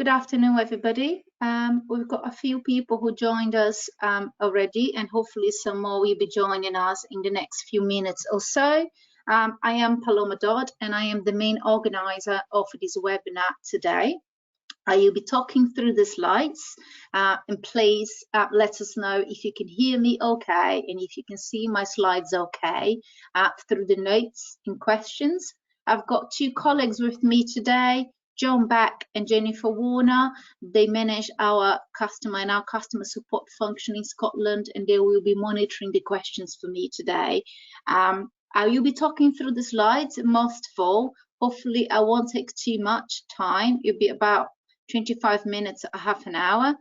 Good afternoon, everybody. We've got a few people who joined us already, and hopefully some more will be joining us in the next few minutes or so. I am Paloma Dodd, and I am the main organizer of this webinar today. I will be talking through the slides, and please let us know if you can hear me okay, and if you can see my slides okay through the notes and questions. I've got two colleagues with me today, John Beck and Jennifer Warner. They manage our customer support function in Scotland, and they will be monitoring the questions for me today. I will be talking through the slides, most of all. Hopefully I won't take too much time. It'll be about 25 minutes, a half an hour,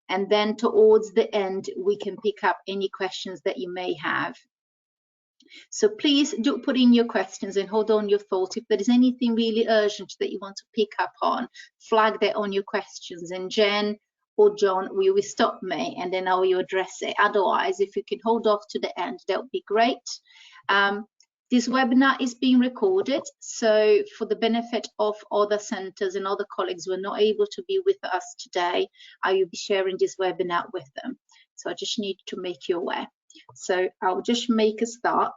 and then towards the end we can pick up any questions that you may have. So please do put in your questions and hold on your thoughts. If there is anything really urgent that you want to pick up on, flag that on your questions, and Jen or John will stop me and then I will address it. Otherwise, if you can hold off to the end, that would be great. This webinar is being recorded, so for the benefit of other centres and other colleagues who are not able to be with us today, I will be sharing this webinar with them. So I just need to make you aware. So I'll just make a start.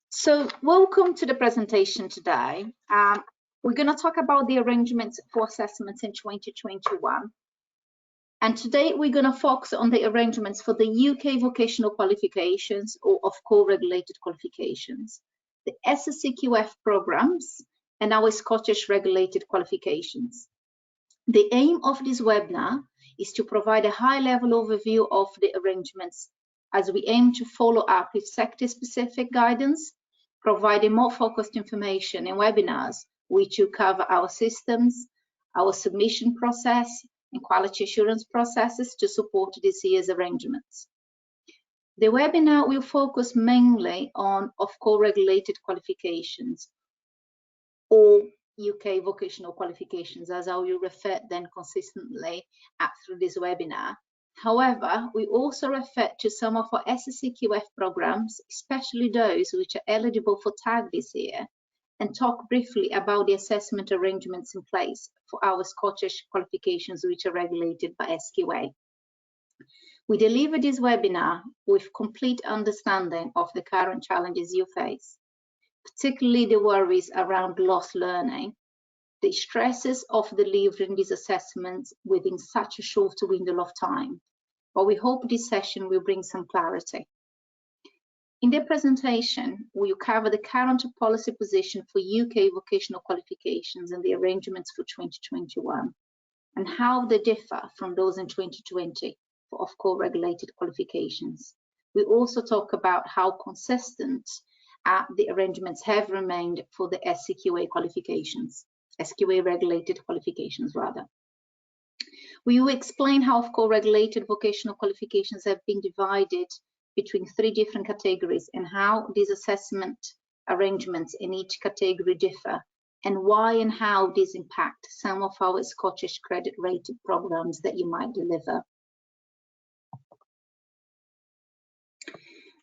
So welcome to the presentation today. We're going to talk about the arrangements for assessments in 2021. And today we're going to focus on the arrangements for the UK vocational qualifications or of co-regulated qualifications, the SSCQF programs, and our Scottish regulated qualifications. The aim of this webinar is to provide a high-level overview of the arrangements as we aim to follow up with sector-specific guidance, providing more focused information in webinars which will cover our systems, our submission process, and quality assurance processes to support this year's arrangements. The webinar will focus mainly on co-regulated qualifications or UK vocational qualifications, as I will refer them consistently through this webinar. However, we also refer to some of our SSCQF programs, especially those which are eligible for tag this year, and talk briefly about the assessment arrangements in place for our Scottish qualifications which are regulated by SQA. We deliver this webinar with complete understanding of the current challenges you face, particularly the worries around lost learning, the stresses of delivering these assessments within such a short window of time. But we hope this session will bring some clarity. In the presentation, we will cover the current policy position for UK vocational qualifications and the arrangements for 2021, and how they differ from those in 2020 for co-regulated qualifications. We also talk about how consistent the arrangements have remained for the SQA qualifications, SQA regulated qualifications rather. We will explain how co-regulated vocational qualifications have been divided between 3 different categories and how these assessment arrangements in each category differ, and why and how these impact some of our Scottish credit rated programs that you might deliver.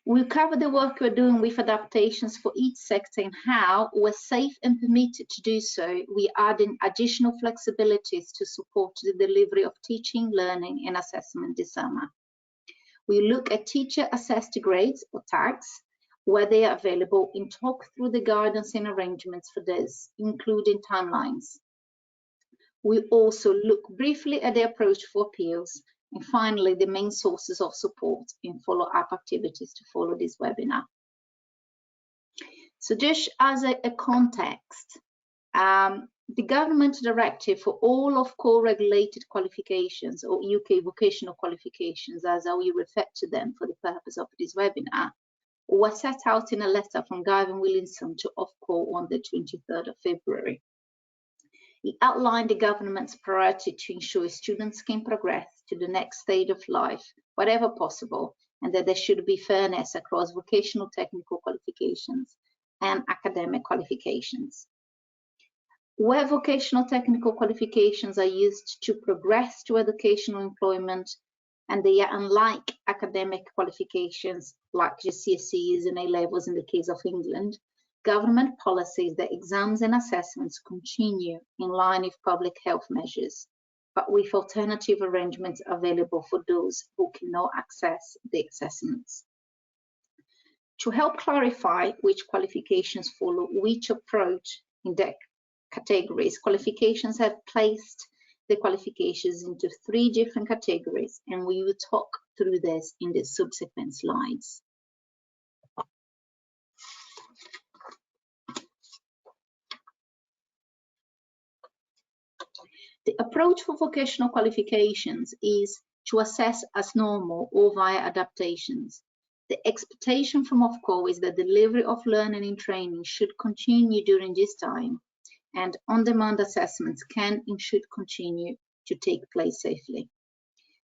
We'll cover the work we're doing with adaptations for each sector and how, where safe and permitted to do so, we add in additional flexibilities to support the delivery of teaching, learning and assessment this summer. We look at teacher assessed grades or tags, where they are available, and talk through the guidance and arrangements for this, including timelines. We also look briefly at the approach for appeals, and finally the main sources of support in follow-up activities to follow this webinar. So just as a context, the government directive for all of co-regulated qualifications or UK vocational qualifications, as I will refer to them for the purpose of this webinar, was set out in a letter from Gavin Williamson to Ofqual on the 23rd of February. He outlined the government's priority to ensure students can progress to the next stage of life, wherever possible, and that there should be fairness across vocational technical qualifications and academic qualifications. Where vocational technical qualifications are used to progress to educational employment and they are unlike academic qualifications, like GCSEs and A-levels in the case of England, government policies that exams and assessments continue in line with public health measures, but with alternative arrangements available for those who cannot access the assessments. To help clarify which qualifications follow which approach in the categories, Qualifications have placed the qualifications into 3 different categories, and we will talk through this in the subsequent slides. The approach for vocational qualifications is to assess as normal or via adaptations. The expectation from Ofqual is that delivery of learning and training should continue during this time, and on-demand assessments can and should continue to take place safely.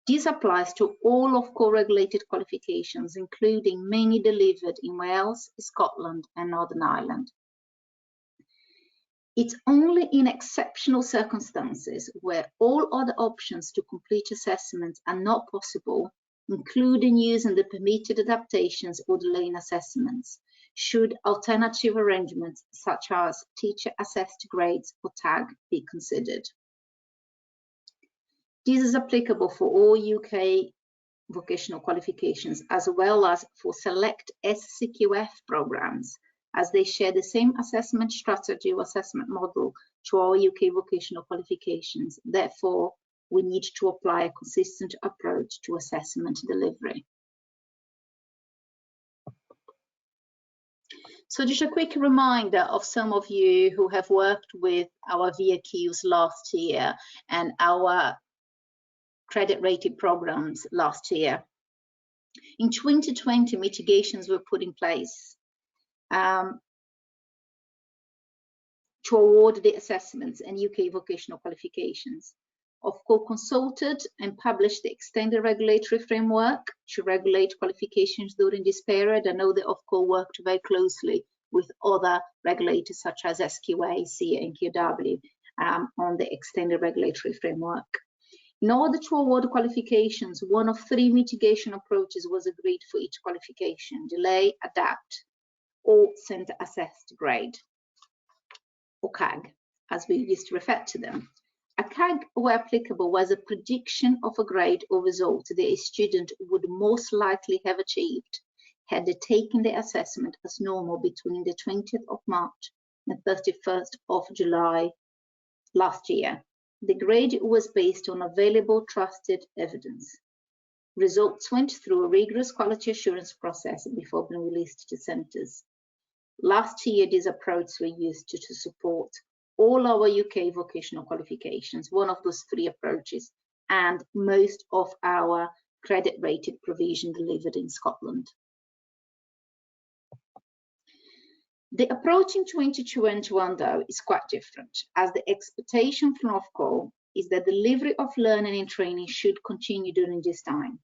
This applies to all of co-regulated qualifications, including many delivered in Wales, Scotland and Northern Ireland. It's only in exceptional circumstances where all other options to complete assessments are not possible, including using the permitted adaptations or delaying assessments, should alternative arrangements such as teacher assessed grades or TAG be considered. This is applicable for all UK vocational qualifications as well as for select SCQF programs, as they share the same assessment strategy or assessment model to all UK vocational qualifications. Therefore, we need to apply a consistent approach to assessment delivery. So just a quick reminder of some of you who have worked with our VAQs last year and our credit rated programs last year. In 2020, mitigations were put in place to award the assessments and UK vocational qualifications. Ofqual consulted and published the extended regulatory framework to regulate qualifications during this period. I know that Ofqual worked very closely with other regulators such as SQA, SEA and QW on the extended regulatory framework. In order to award qualifications, one of 3 mitigation approaches was agreed for each qualification: delay, adapt, or centre assessed grade, or CAG, as we used to refer to them. A CAG, where applicable, was a prediction of a grade or result that a student would most likely have achieved had they taken the assessment as normal between the 20th of March and 31st of July last year. The grade was based on available trusted evidence. Results went through a rigorous quality assurance process before being released to centres. Last year, these approaches were used to support all our UK vocational qualifications, one of those 3 approaches, and most of our credit rated provision delivered in Scotland. The approach in 2021, though, is quite different, as the expectation from Ofqual is that delivery of learning and training should continue during this time.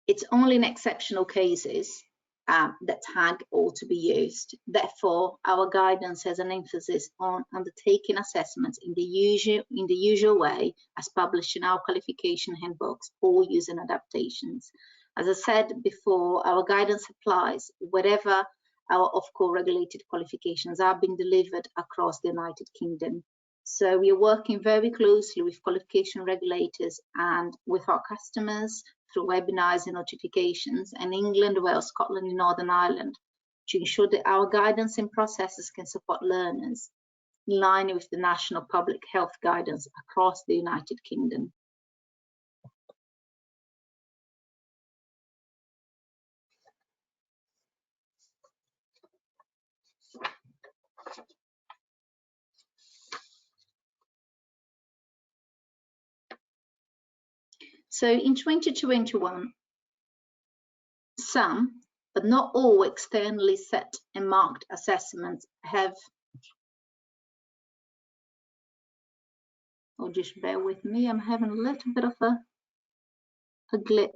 It's only in exceptional cases that TAG ought to be used. Therefore, our guidance has an emphasis on undertaking assessments in the usual way as published in our qualification handbooks or using adaptations. As I said before, our guidance applies wherever our Ofqual regulated qualifications are being delivered across the United Kingdom. So we are working very closely with qualification regulators and with our customers through webinars and notifications, and England, Wales, Scotland and Northern Ireland, to ensure that our guidance and processes can support learners in line with the national public health guidance across the United Kingdom. So in 2021, some, but not all, externally set and marked assessments have, oh, just bear with me, I'm having a little bit of a glitch.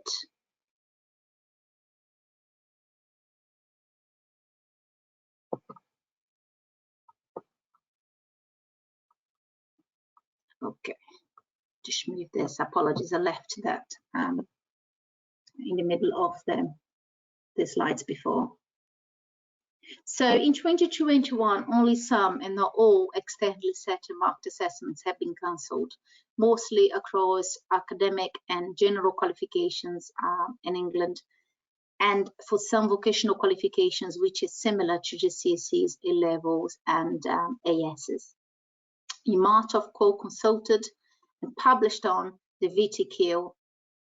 Okay, just move this. Apologies, I left that in the middle of the slides before. So in 2021, only some and not all externally set and marked assessments have been cancelled, mostly across academic and general qualifications in England, and for some vocational qualifications, which is similar to GCSEs, A-levels and ASs. In March, Ofqual consulted and published on the VTQ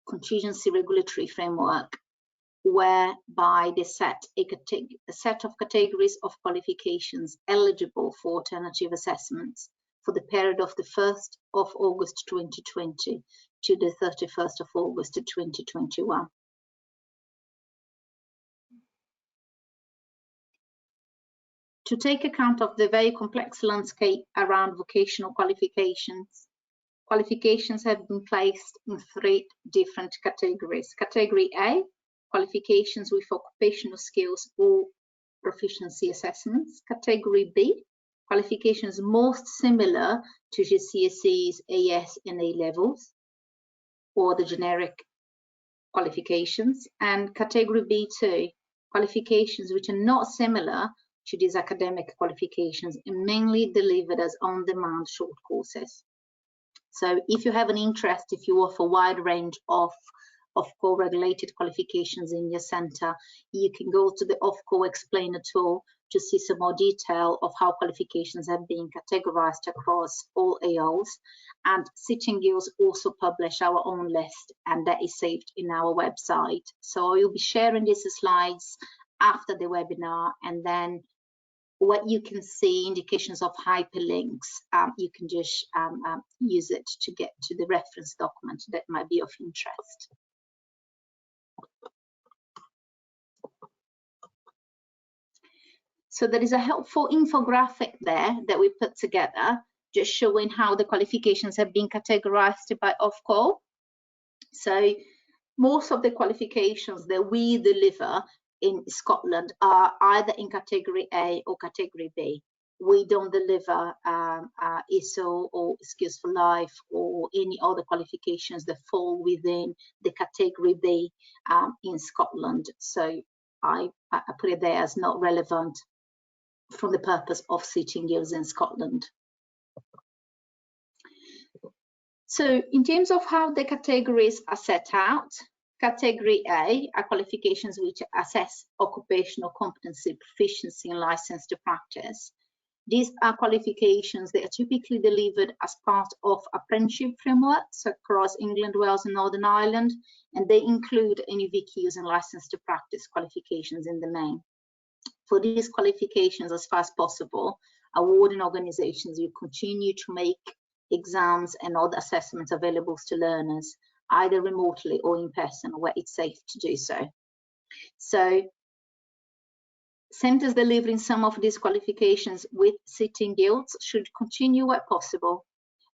contingency regulatory framework, whereby they set a set of categories of qualifications eligible for alternative assessments for the period of the 1st of August 2020 to the 31st of August 2021. To take account of the very complex landscape around vocational qualifications, qualifications have been placed in 3 different categories. Category A, qualifications with occupational skills or proficiency assessments. Category B, qualifications most similar to GCSEs, AS and A-levels, or the generic qualifications. And category B2, qualifications which are not similar to these academic qualifications and mainly delivered as on-demand short courses. So if you have an interest, if you offer a wide range of co-regulated qualifications in your centre, you can go to the Ofqual Explainer tool to see some more detail of how qualifications have been categorised across all AOs. And Sitting Guilds also publish our own list, and that is saved in our website. So you'll be sharing these slides after the webinar, and then what you can see, indications of hyperlinks, you can just use it to get to the reference document that might be of interest. So there is a helpful infographic there that we put together, just showing how the qualifications have been categorized by Ofqual. So most of the qualifications that we deliver in Scotland are either in category A or category B. We don't deliver ISO or Skills for Life or any other qualifications that fall within the category B in Scotland. So I put it there as not relevant from the purpose of Sitting Guilds in Scotland. So in terms of how the categories are set out, Category A are qualifications which assess occupational competency, proficiency and license to practice. These are qualifications that are typically delivered as part of apprenticeship frameworks across England, Wales and Northern Ireland, and they include NVQs and license to practice qualifications in the main. For these qualifications, as far as possible, awarding organisations will continue to make exams and other assessments available to learners, either remotely or in person where it's safe to do so. So centres delivering some of these qualifications with Sitting Guilds should continue where possible,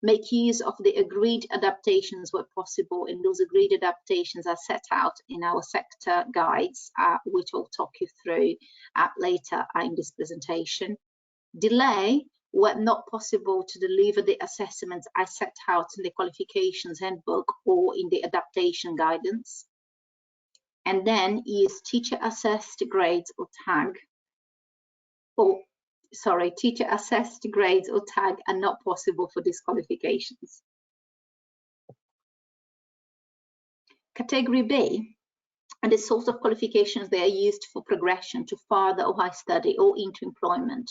make use of the agreed adaptations where possible, and those agreed adaptations are set out in our sector guides, which I'll talk you through later in this presentation. Delay where not possible to deliver the assessments I set out in the qualifications handbook or in the adaptation guidance. And then use teacher assessed grades or tag, teacher assessed grades or tag are not possible for these qualifications. Category B are the sort of qualifications that are used for progression to further or higher study or into employment,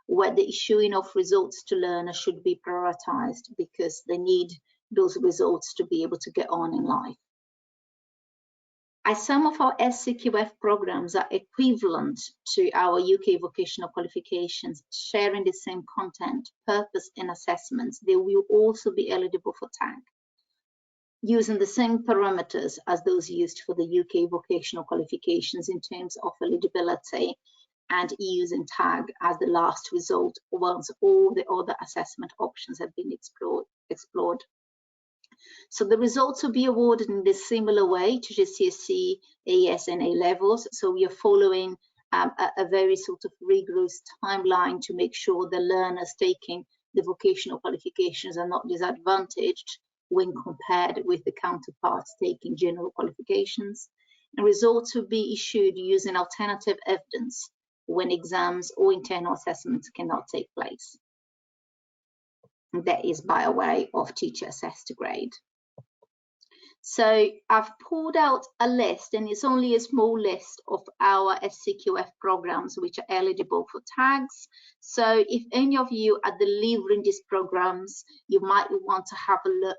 where the issuing of results to learners should be prioritised because they need those results to be able to get on in life. As some of our SCQF programmes are equivalent to our UK vocational qualifications, sharing the same content, purpose and assessments, they will also be eligible for tag, using the same parameters as those used for the UK vocational qualifications in terms of eligibility, and using tag as the last result once all the other assessment options have been explored. So the results will be awarded in this similar way to GCSE, AS and A-levels. So we are following a very sort of rigorous timeline to make sure the learners taking the vocational qualifications are not disadvantaged when compared with the counterparts taking general qualifications, and results will be issued using alternative evidence when exams or internal assessments cannot take place. And that is by way of teacher assessed grade. So I've pulled out a list, and it's only a small list of our SCQF programs which are eligible for tags. So if any of you are delivering these programs, you might want to have a look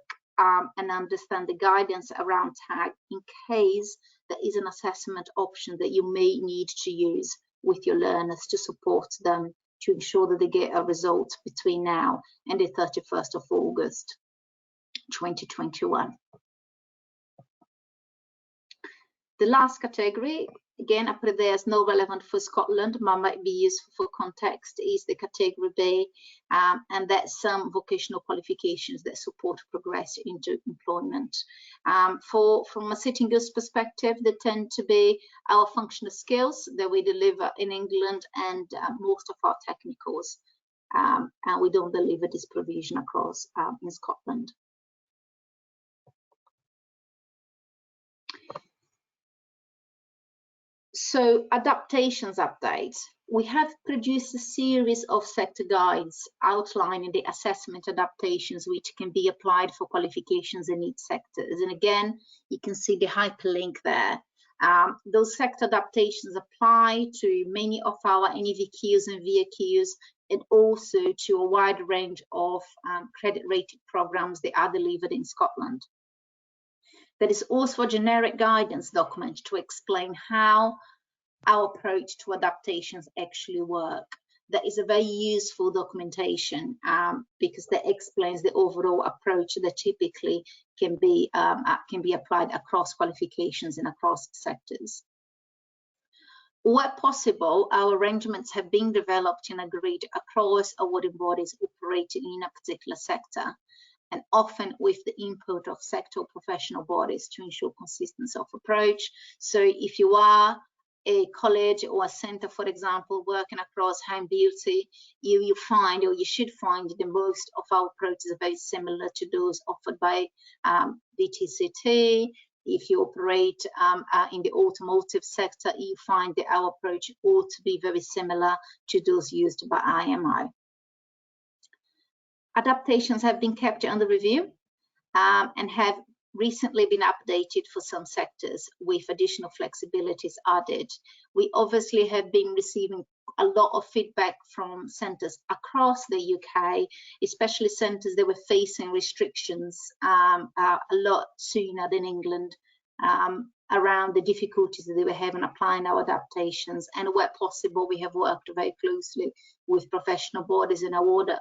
and understand the guidance around tag in case there is an assessment option that you may need to use with your learners to support them to ensure that they get a result between now and the 31st of August 2021. The last category, again, I put it there as no relevant for Scotland, but might be useful for context, is the category B, and that's some vocational qualifications that support progress into employment. From a Sitting Girls perspective, they tend to be our functional skills that we deliver in England and most of our technicals, and we don't deliver this provision across in Scotland. So adaptations updates. We have produced a series of sector guides outlining the assessment adaptations which can be applied for qualifications in each sectors. And again, you can see the hyperlink there. Those sector adaptations apply to many of our NEVQs and VQs, and also to a wide range of credit rated programs that are delivered in Scotland. There is also a generic guidance document to explain how our approach to adaptations actually work. That is a very useful documentation because that explains the overall approach that typically can be applied across qualifications and across sectors. Where possible, our arrangements have been developed and agreed across awarding bodies operating in a particular sector, and often with the input of sector professional bodies to ensure consistency of approach. So if you are a college or a centre, for example, working across home beauty, you find, or you should find, that most of our approaches are very similar to those offered by VTCT. If you operate in the automotive sector, you find that our approach ought to be very similar to those used by IMI. Adaptations have been kept under review and have recently been updated for some sectors with additional flexibilities added. We obviously have been receiving a lot of feedback from centres across the UK, especially centres that were facing restrictions a lot sooner than England, around the difficulties that they were having applying our adaptations. And where possible, we have worked very closely with professional bodies and other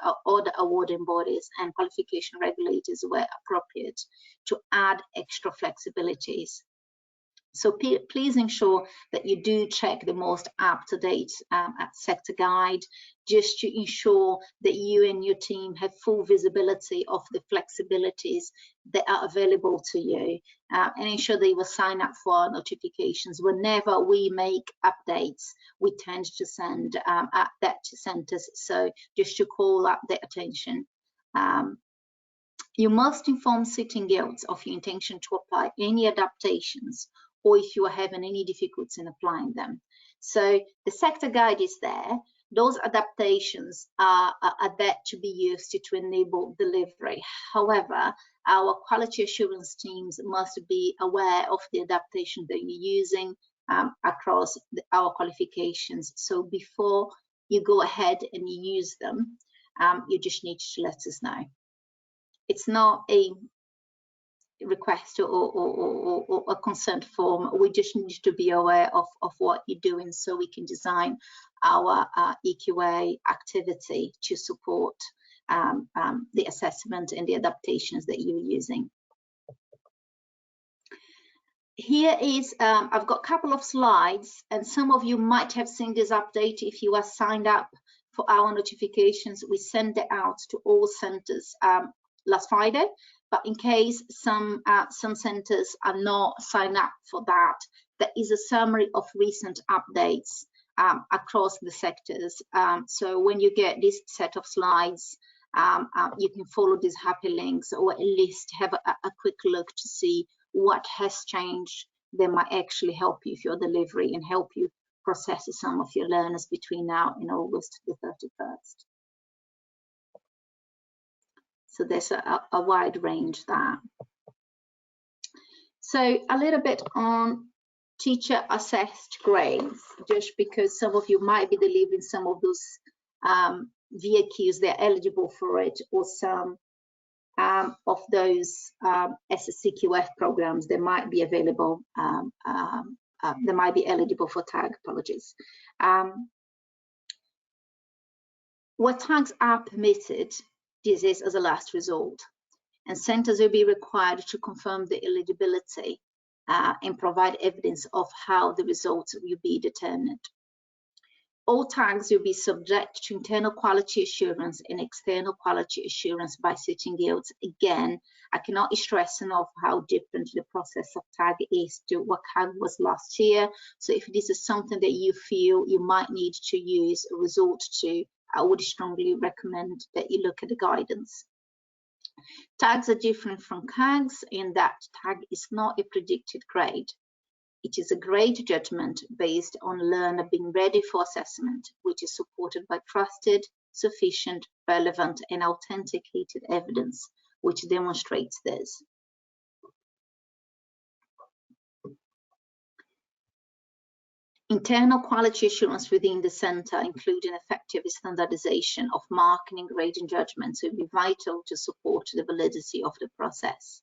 awarding bodies and qualification regulators where appropriate to add extra flexibilities. So please ensure that you do check the most up-to-date sector guide, just to ensure that you and your team have full visibility of the flexibilities that are available to you, and ensure that you will sign up for our notifications. Whenever we make updates, we tend to send that to centres, so just to call up their attention. You must inform Sitting Guilds of your intention to apply any adaptations, or if you are having any difficulties in applying them. So the sector guide is there. Those adaptations are there to be used to enable delivery. However, our quality assurance teams must be aware of the adaptation that you're using across our qualifications. So before you go ahead and you use them, you just need to let us know. It's not a request or a consent form. We just need to be aware of what you're doing so we can design our EQA activity to support the assessment and the adaptations that you're using. Here is, I've got a couple of slides, and some of you might have seen this update if you are signed up for our notifications. We send it out to all centres last Friday, but in case some centres are not signed up for that, there is a summary of recent updates across the sectors. So when you get this set of slides, you can follow these hyperlinks, or at least have a quick look to see what has changed that might actually help you with your delivery and help you process some of your learners between now and August the 31st. So there's a wide range there. So a little bit on teacher assessed grades, just because some of you might be delivering some of those VAQs, they're eligible for it, or some of those SCQF programs that might be available, they might be eligible for tag, apologies. Where tags are permitted, this is as a last result, and centres will be required to confirm the eligibility and provide evidence of how the results will be determined. All tags will be subject to internal quality assurance and external quality assurance by Sitting Guilds. Again, I cannot stress enough how different the process of tag is to what tag was last year. So if this is something that you feel you might need to use a result to, I would strongly recommend that you look at the guidance. Tags are different from CAGs in that tag is not a predicted grade. It is a grade judgment based on learner being ready for assessment, which is supported by trusted, sufficient, relevant, and authenticated evidence, which demonstrates this. Internal quality assurance within the centre, including effective standardisation of marking and grading judgments, will be vital to support the validity of the process.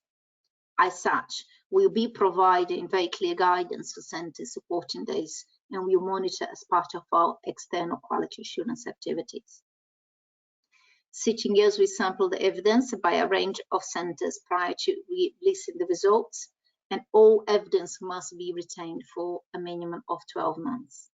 As such, we'll be providing very clear guidance for centres supporting this, and we'll monitor as part of our external quality assurance activities. Sitting Guilds will sample the evidence by a range of centres prior to releasing the results, and all evidence must be retained for a minimum of 12 months.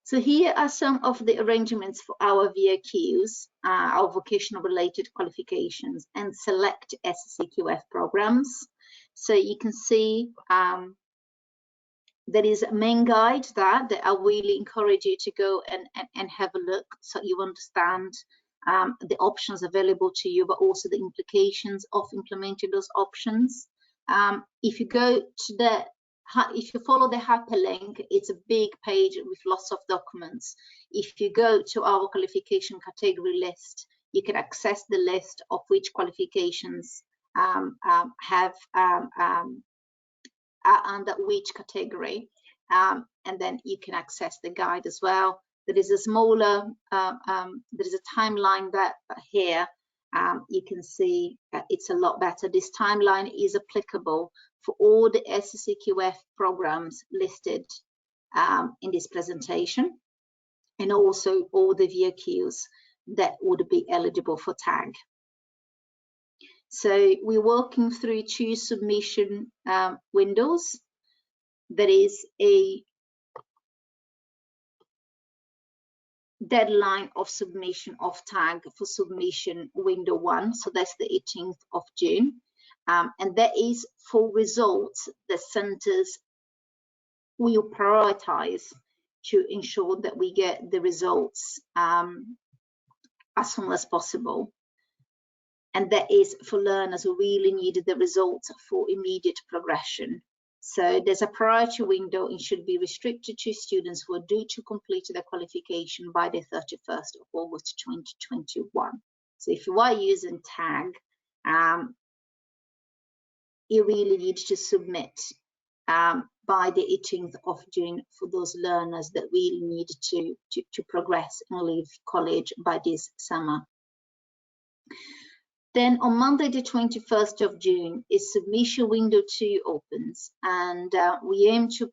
So here are some of the arrangements for our VAQs, our vocational related qualifications, and select SCQF programs. So you can see there is a main guide that I really encourage you to go and have a look, so you understand the options available to you, but also the implications of implementing those options. If you go to if you follow the hyperlink, it's a big page with lots of documents. If you go to our qualification category list, you can access the list of which qualifications are under which category, and then you can access the guide as well. There is a smaller, there is a timeline that here you can see it's a lot better. This timeline is applicable for all the SCQF programs listed in this presentation, and also all the VAQs that would be eligible for tag. So we're working through two submission windows. There is a deadline of submission of tag for submission window 1, so that's the 18th of June, and that is for results that centres will prioritize to ensure that we get the results as soon as possible, and that is for learners who really need the results for immediate progression. So there's a priority window and should be restricted to students who are due to complete their qualification by the 31st of August 2021. So if you are using tag, you really need to submit by the 18th of June for those learners that really need to progress and leave college by this summer. Then on Monday, the 21st of June, is submission window 2 opens, and we aim to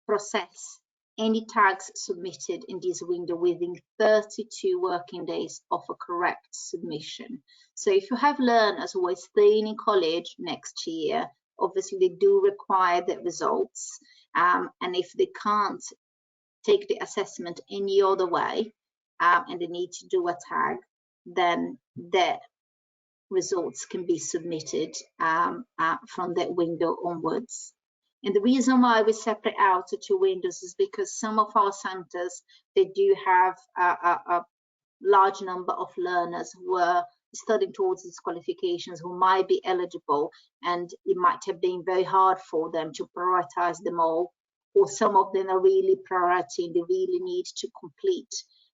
process any tags submitted in this window within 32 working days of a correct submission. So if you have learners who are staying in college next year, obviously they do require the results, and if they can't take the assessment any other way, and they need to do a tag, then their results can be submitted from that window onwards. And the reason why we separate out the two windows is because some of our centers, they do have a large number of learners who are studying towards these qualifications who might be eligible, and it might have been very hard for them to prioritize them all, or some of them are really priority and they really need to complete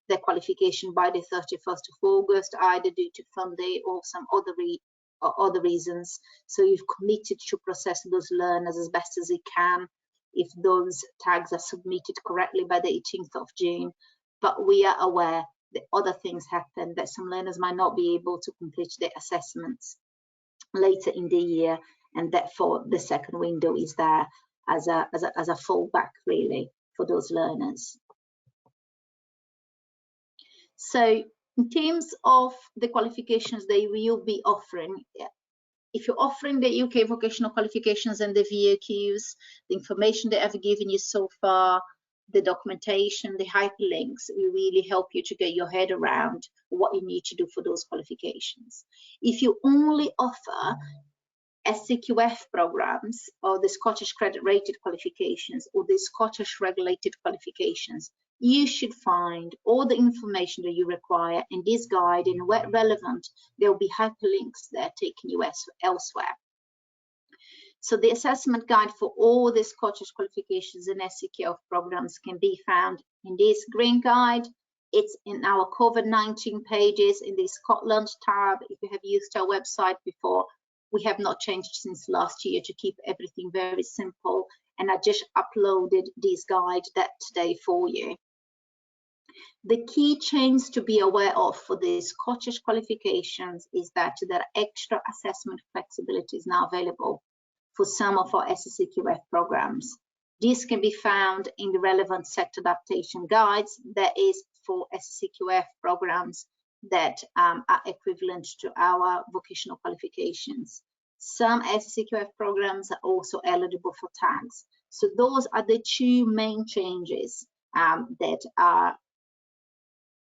their qualification by the 31st of August, either due to funding or some other reasons. So you've committed to process those learners as best as you can if those tags are submitted correctly by the 18th of June. But we are aware that other things happen, that some learners might not be able to complete their assessments later in the year, and therefore the second window is there as a fallback really for those learners. So in terms of the qualifications they will be offering, if you're offering the UK vocational qualifications and the VOQs, the information that I've given you so far, the documentation, the hyperlinks will really help you to get your head around what you need to do for those qualifications. If you only offer SCQF programs or the Scottish Credit Rated qualifications or the Scottish Regulated qualifications, you should find all the information that you require in this guide, and where relevant, there will be hyperlinks that take you elsewhere. So the assessment guide for all the Scottish qualifications and SCQF programs can be found in this green guide. It's in our COVID-19 pages in the Scotland tab. If you have used our website before, we have not changed since last year to keep everything very simple. And I just uploaded this guide today for you. The key change to be aware of for the Scottish qualifications is that there are extra assessment flexibilities now available for some of our SCQF programs. This can be found in the relevant sector adaptation guides. That is for SCQF programs that are equivalent to our vocational qualifications. Some SCQF programs are also eligible for tags. So those are the two main changes that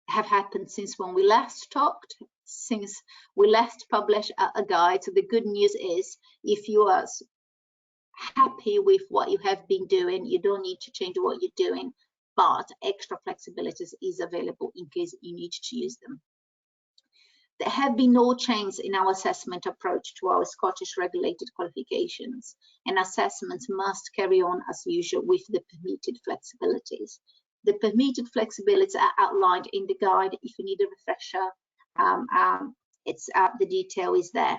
have happened since when we last talked, since we last published a guide. So the good news is, if you are happy with what you have been doing, you don't need to change what you're doing, but extra flexibilities is available in case you need to use them. There have been no changes in our assessment approach to our Scottish regulated qualifications, and assessments must carry on as usual with the permitted flexibilities. The permitted flexibilities are outlined in the guide. If you need a refresher, the detail is there.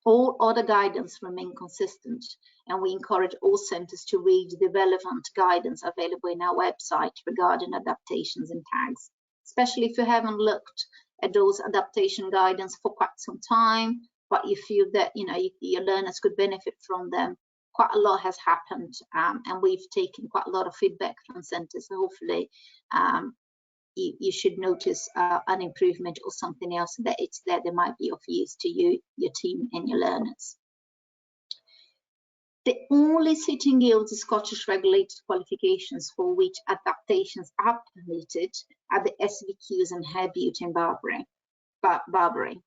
All other guidance remain consistent, and we encourage all centres to read the relevant guidance available in our website regarding adaptations and tags, especially if you haven't looked at those adaptation guidance for quite some time, but you feel that your learners could benefit from them. Quite a lot has happened, and we've taken quite a lot of feedback from centres. So hopefully you should notice an improvement or something else that it's there that might be of use to you, your team and your learners. The only sitting guilds Scottish regulated qualifications for which adaptations are permitted are the SVQs and Hair Beauty and Barbering.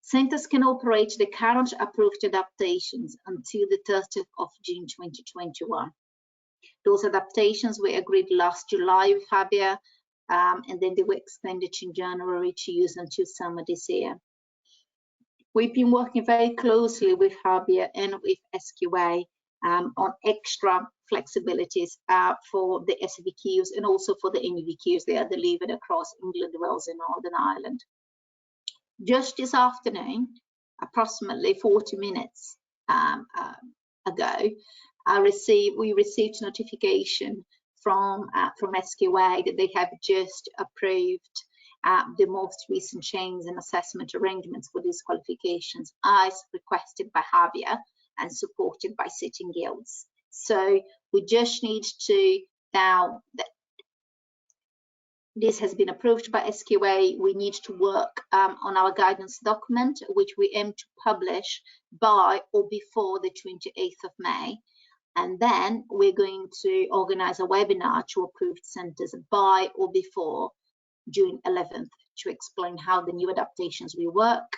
Centres can operate the current approved adaptations until the 30th of June 2021. Those adaptations were agreed last July with Habia, and then they were extended in January to use until summer this year. We've been working very closely with Habia and with SQA on extra flexibilities for the SVQs and also for the NVQs. They are delivered across England, Wales and Northern Ireland. Just this afternoon, approximately 40 minutes ago, we received notification from SQA that they have just approved the most recent change in assessment arrangements for these qualifications, as requested by Habia and supported by sitting guilds. So we just need to, now that this has been approved by SQA, we need to work on our guidance document, which we aim to publish by or before the 28th of May. And then we're going to organize a webinar to approved centres by or before June 11th to explain how the new adaptations will work.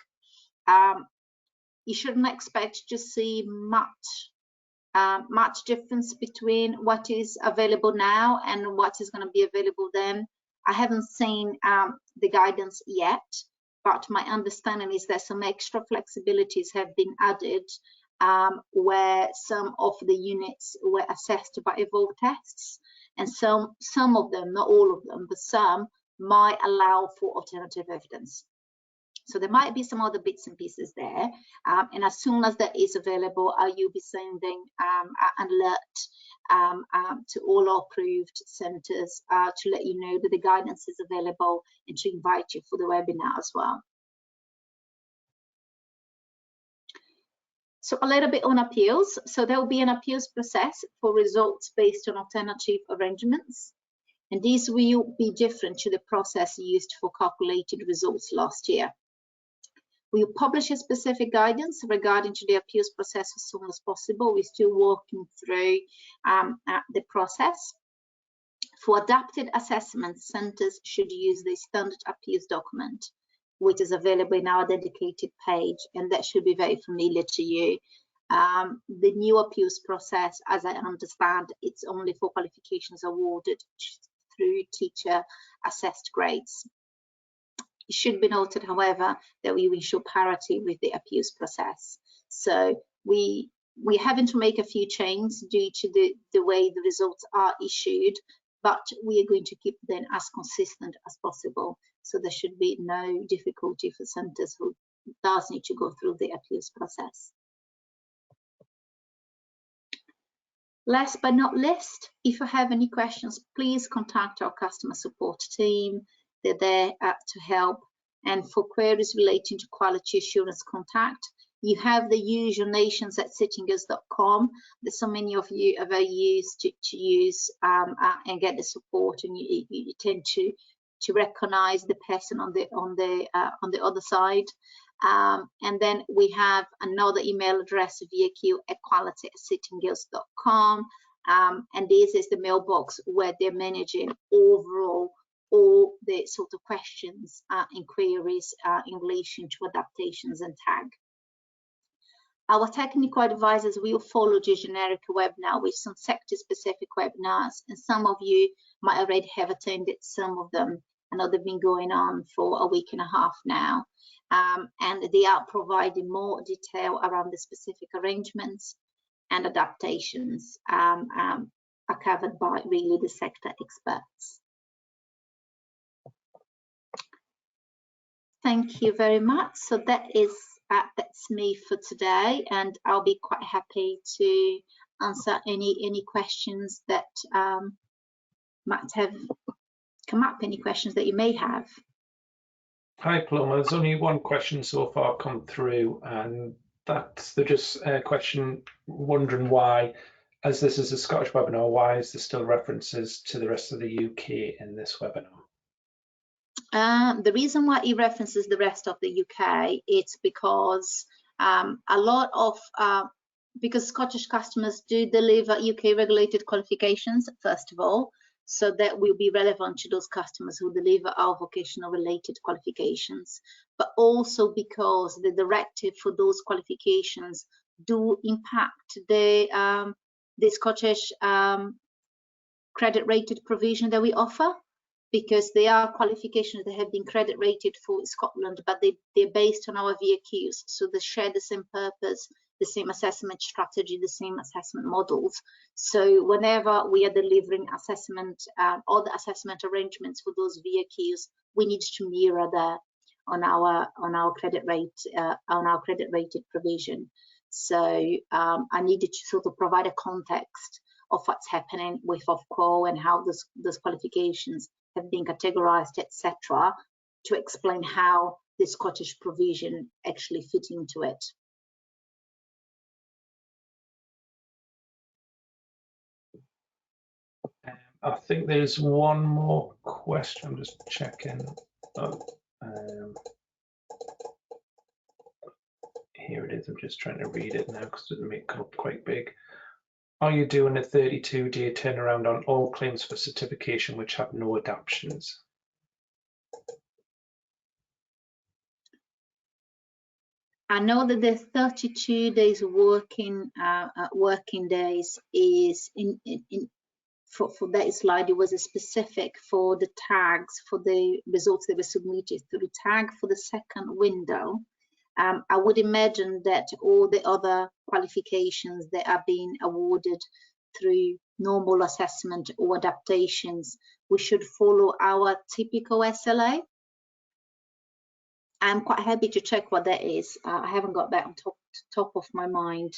You shouldn't expect to see much much difference between what is available now and what is going to be available then. I haven't seen the guidance yet, but my understanding is that some extra flexibilities have been added where some of the units were assessed by evolved tests, and some of them, not all of them, but some might allow for alternative evidence. So there might be some other bits and pieces there, and as soon as that is available, you'll be sending an alert to all our approved centres to let you know that the guidance is available and to invite you for the webinar as well. So a little bit on appeals. So there will be an appeals process for results based on alternative arrangements, and these will be different to the process used for calculated results last year. We will publish a specific guidance regarding to the appeals process as soon as possible. We're still working through the process. For adapted assessment, centres should use the standard appeals document, which is available in our dedicated page, and that should be very familiar to you. The new appeals process, as I understand, it's only for qualifications awarded through teacher assessed grades. It should be noted, however, that we ensure parity with the appeals process. So we're having to make a few changes due to the way the results are issued, but we are going to keep them as consistent as possible. So there should be no difficulty for centres who does need to go through the appeals process. Last but not least, if you have any questions, please contact our customer support team. They're there to help. And for queries relating to quality assurance, contact. You have the usual nations@sittingers.com. There's so many of you are very used to use and get the support, and you tend to recognize the person on the other side. And then we have another email address, vaq@quality@sittinggirls.com, and this is the mailbox where they're managing overall all the sort of questions and queries in relation to adaptations and tag. Our technical advisors will follow the generic webinar with some sector-specific webinars, and some of you might already have attended some of them. I know they've been going on for a week and a half now, and they are providing more detail around the specific arrangements and adaptations are covered by really the sector experts. Thank you very much. So that's me for today, and I'll be quite happy to answer any questions that might have come up, any questions that you may have. Hi Paloma, there's only one question so far come through, and that's just a question wondering why, as this is a Scottish webinar, why is there still references to the rest of the UK in this webinar? The reason why it references the rest of the UK, it's because a lot of because Scottish customers do deliver UK regulated qualifications, first of all, so that will be relevant to those customers who deliver our vocational related qualifications, but also because the directive for those qualifications do impact the Scottish credit rated provision that we offer, because they are qualifications that have been credit rated for Scotland, but they're based on our VAQs, so they share the same purpose, the same assessment strategy, the same assessment models. So whenever we are delivering assessment or the assessment arrangements for those VAQs, we need to mirror that on our credit rate on our credit rated provision. So I needed to sort of provide a context of what's happening with Ofqual and how those qualifications have been categorized, etc., to explain how the Scottish provision actually fit into it. I think there's one more question. I'm just checking. Here it is. I'm just trying to read it now because it doesn't make it up quite big. Are you doing a 32-day turnaround on all claims for certification which have no adaptations? I know that the 32 days working days is for that slide. It was a specific for the tags for the results that were submitted through tag for the second window. I would imagine that all the other qualifications that are being awarded through normal assessment or adaptations, we should follow our typical SLA. I'm quite happy to check what that is. I haven't got that on top of my mind,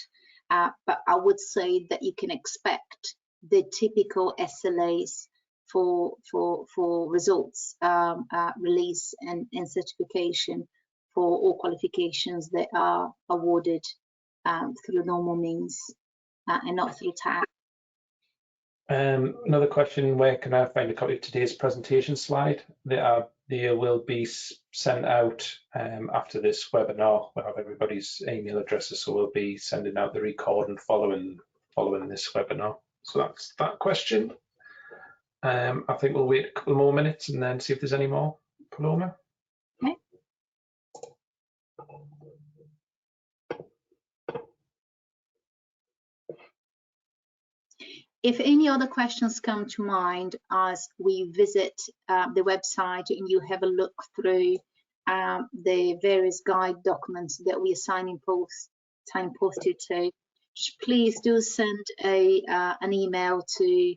but I would say that you can expect the typical SLAs for results release and certification for all qualifications that are awarded through normal means and not through tag. Another question, where can I find a copy of today's presentation slide? They will be sent out after this webinar. We'll have everybody's email addresses, so we'll be sending out the recording following this webinar. So that's that question. I think we'll wait a couple more minutes and then see if there's any more. Paloma? Okay. If any other questions come to mind as we visit the website and you have a look through the various guide documents that we are signposted to, please do send an email to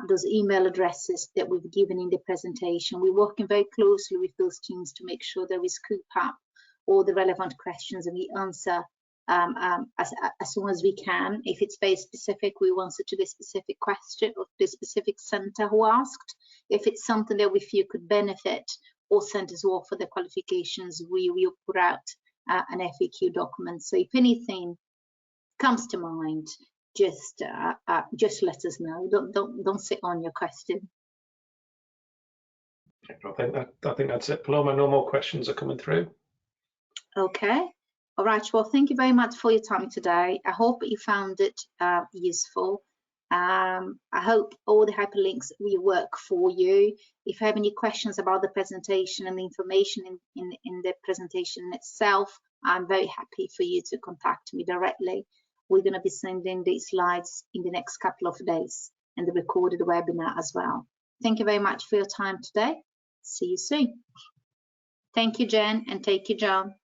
those email addresses that we've given in the presentation. We're working very closely with those teams to make sure that we scoop up all the relevant questions and we answer as soon as we can. If it's very specific, we answer to the specific question of the specific center who asked. If it's something that we feel could benefit all centers or for the qualifications, we will put out an FAQ document. So if anything comes to mind, just let us know. Don't sit on your question. I think that's it, Paloma. No more questions are coming through. Okay. All right. Well, thank you very much for your time today. I hope you found it useful. I hope all the hyperlinks will work for you. If you have any questions about the presentation and the information in the presentation itself, I'm very happy for you to contact me directly. We're going to be sending these slides in the next couple of days and the recorded webinar as well. Thank you very much for your time today. See you soon. Thank you, Jen, and take you, John.